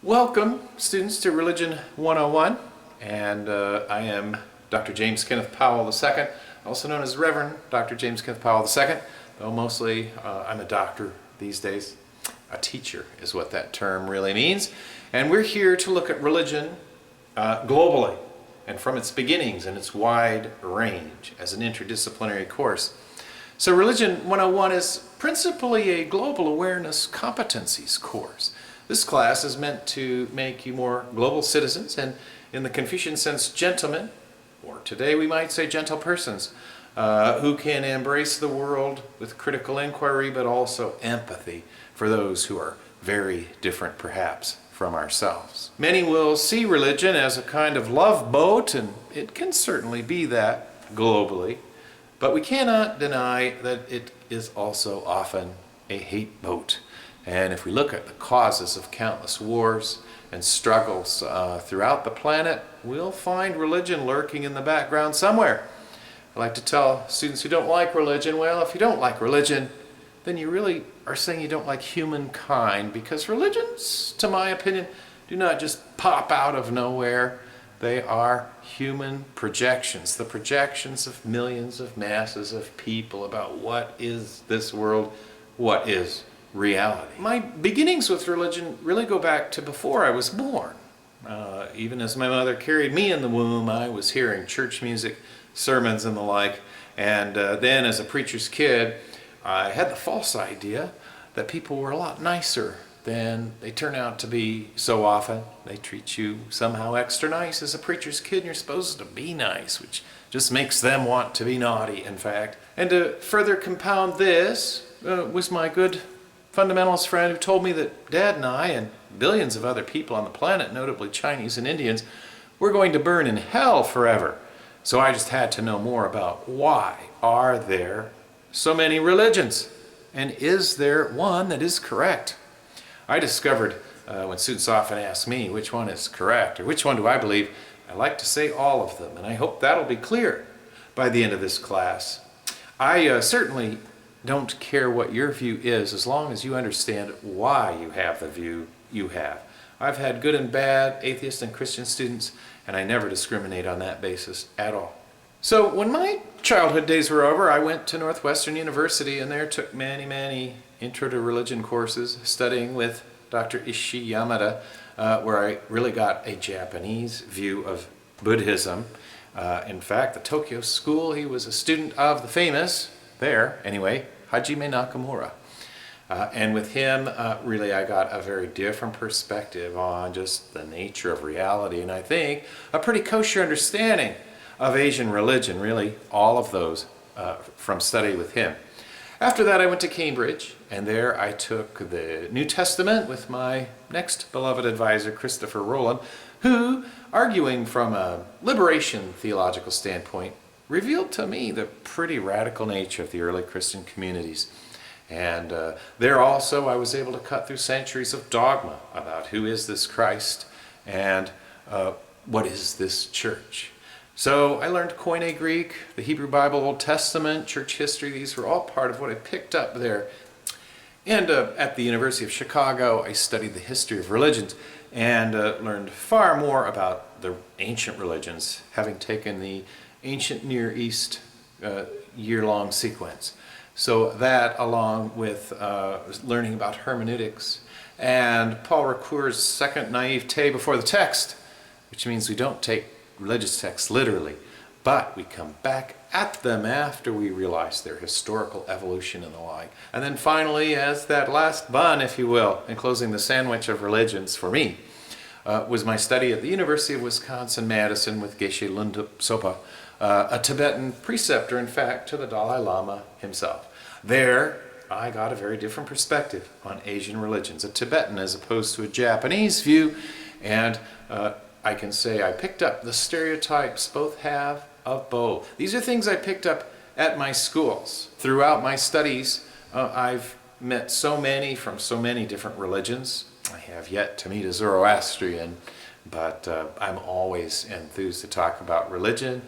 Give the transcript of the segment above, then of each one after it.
Welcome, students, to Religion 101, and I am Dr. James Kenneth Powell II, also known as Reverend Dr. James Kenneth Powell II, though mostly I'm a doctor these days. A teacher is what that term really means, and we're here to look at religion globally and from its beginnings and its wide range as an interdisciplinary course. So Religion 101 is principally a global awareness competencies course. This class is meant to make you more global citizens and, in the Confucian sense, gentlemen, or today we might say gentle persons, who can embrace the world with critical inquiry but also empathy for those who are very different perhaps from ourselves. Many will see religion as a kind of love boat, and it can certainly be that globally, but we cannot deny that it is also often a hate boat. And if we look at the causes of countless wars and struggles throughout the planet, we'll find religion lurking in the background somewhere. I like to tell students who don't like religion, well, if you don't like religion, then you really are saying you don't like humankind, because religions, to my opinion, do not just pop out of nowhere. They are human projections, the projections of millions of masses of people about what is this world, what is reality. My beginnings with religion really go back to before I was born. Even as my mother carried me in the womb, I was hearing church music, sermons, and the like. And then as a preacher's kid, I had the false idea that people were a lot nicer than they turn out to be so often. They treat you somehow extra nice as a preacher's kid, and you're supposed to be nice, which just makes them want to be naughty, in fact. And to further compound this was my good fundamentalist friend who told me that Dad and I and billions of other people on the planet, notably Chinese and Indians, were going to burn in hell forever. So I just had to know more about why are there so many religions, and is there one that is correct? I discovered when students often ask me which one is correct or which one do I believe, I like to say all of them, and I hope that'll be clear by the end of this class. I certainly don't care what your view is as long as you understand why you have the view you have. I've had good and bad atheist and Christian students, and I never discriminate on that basis at all. So when my childhood days were over, I went to Northwestern University and there took many Intro to Religion courses, studying with Dr. Ishii Yamada, where I really got a Japanese view of Buddhism. In fact, the Tokyo school, he was a student of the famous, there anyway, Hajime Nakamura. And with him, really I got a very different perspective on just the nature of reality, and I think a pretty kosher understanding of Asian religion, really all of those from study with him. After that I went to Cambridge, and there I took the New Testament with my next beloved advisor, Christopher Rowland, who, arguing from a liberation theological standpoint, revealed to me the pretty radical nature of the early Christian communities. And there also I was able to cut through centuries of dogma about who is this Christ and what is this church. So I learned Koine Greek, the Hebrew Bible, Old Testament, church history. These were all part of what I picked up there. And at the University of Chicago, I studied the history of religions and learned far more about the ancient religions, having taken the ancient Near East year-long sequence. So that, along with learning about hermeneutics and Paul Ricoeur's second naivete before the text, which means we don't take religious texts literally, but we come back at them after we realize their historical evolution and the like. And then finally, as that last bun, if you will, in closing the sandwich of religions for me, was my study at the University of Wisconsin-Madison with Geshe Lungdup Sopa, a Tibetan preceptor, in fact, to the Dalai Lama himself. There, I got a very different perspective on Asian religions, a Tibetan as opposed to a Japanese view, and I can say I picked up the stereotypes both have of both. These are things I picked up at my schools. Throughout my studies, I've met so many from so many different religions. I have yet to meet a Zoroastrian, but I'm always enthused to talk about religion.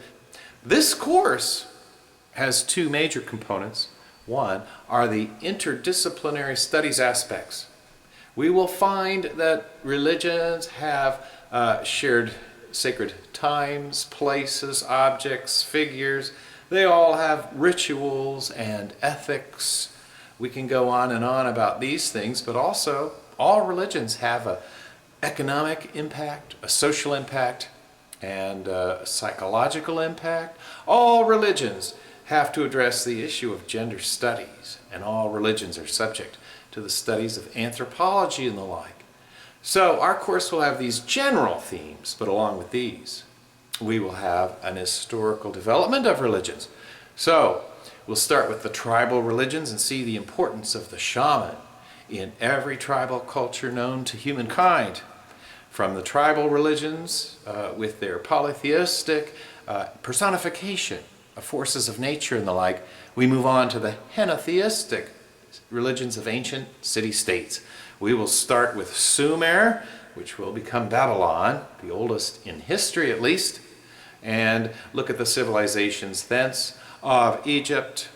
This course has two major components. One are the interdisciplinary studies aspects, We will find that religions have shared sacred times, places, objects, figures. They all have rituals and ethics. We can go on and on about these things, but also all religions have an economic impact, a social impact, and a psychological impact. All religions have to address the issue of gender studies, and all religions are subject to the studies of anthropology and the like. So our course will have these general themes, but along with these, we will have an historical development of religions. So we'll start with the tribal religions and see the importance of the shaman in every tribal culture known to humankind. From the tribal religions with their polytheistic personification of forces of nature and the like, we move on to the henotheistic religions of ancient city-states. We will start with Sumer, which will become Babylon, the oldest in history at least, and look at the civilizations thence of Egypt,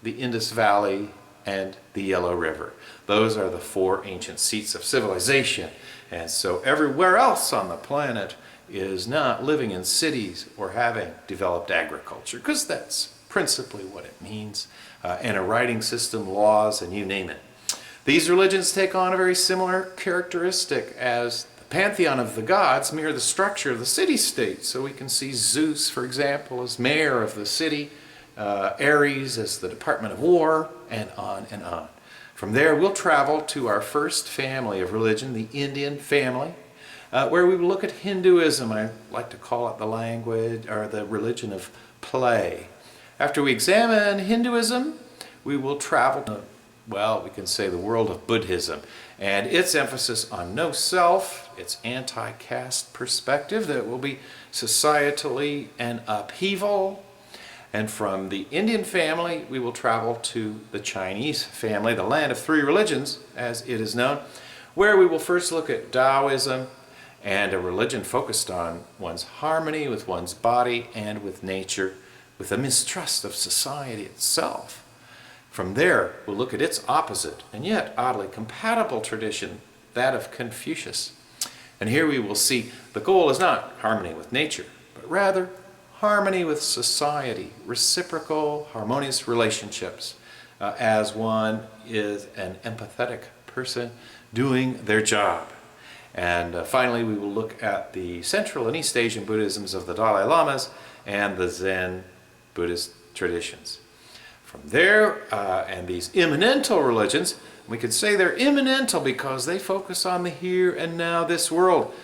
the Indus Valley, and the Yellow River. Those are the 4 ancient seats of civilization. And so everywhere else on the planet is not living in cities or having developed agriculture, because that's principally what it means, and a writing system, laws, and you name it. These religions take on a very similar characteristic as the pantheon of the gods mirror the structure of the city-state. So we can see Zeus, for example, as mayor of the city, Ares as the Department of War, and on and on. From there, we'll travel to our first family of religion, the Indian family, where we will look at Hinduism. I like to call it the language or the religion of play. After we examine Hinduism, we will travel to, well, we can say the world of Buddhism, and its emphasis on no self, its anti-caste perspective that will be societally an upheaval. And from the Indian family, we will travel to the Chinese family, the land of 3 religions, as it is known, where we will first look at Taoism and a religion focused on one's harmony with one's body and with nature, with a mistrust of society itself. From there, we'll look at its opposite, and yet oddly compatible tradition, that of Confucius. And here we will see the goal is not harmony with nature, but rather harmony with society, reciprocal, harmonious relationships, as one is an empathetic person doing their job. And finally, we will look at the Central and East Asian Buddhisms of the Dalai Lamas and the Zen Buddhist traditions. From there, and these immanental religions, we could say they're immanental because they focus on the here and now, this world.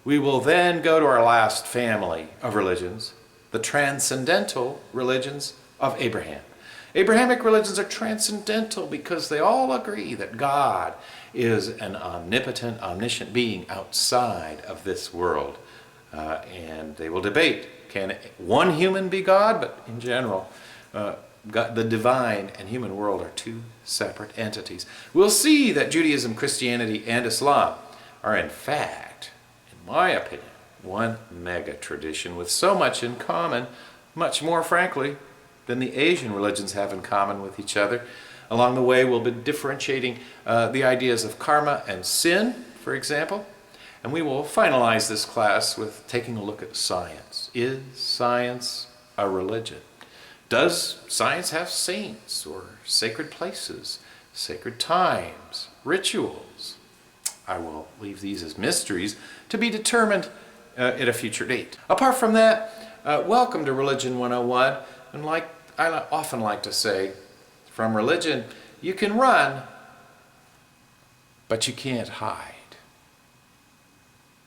We will then go to our last family of religions, the transcendental religions of Abraham. Abrahamic religions are transcendental because they all agree that God is an omnipotent, omniscient being outside of this world. And they will debate, can one human be God? But in general, God, the divine and human world are 2 separate entities. We'll see that Judaism, Christianity, and Islam are in fact, in my opinion, one mega tradition with so much in common, much more frankly than the Asian religions have in common with each other. Along the way, we'll be differentiating the ideas of karma and sin, for example, and we will finalize this class with taking a look at science. Is science a religion? Does science have saints or sacred places, sacred times, rituals? I will leave these as mysteries to be determined at a future date. Apart from that, welcome to Religion 101. And like I often like to say, from religion, you can run, but you can't hide.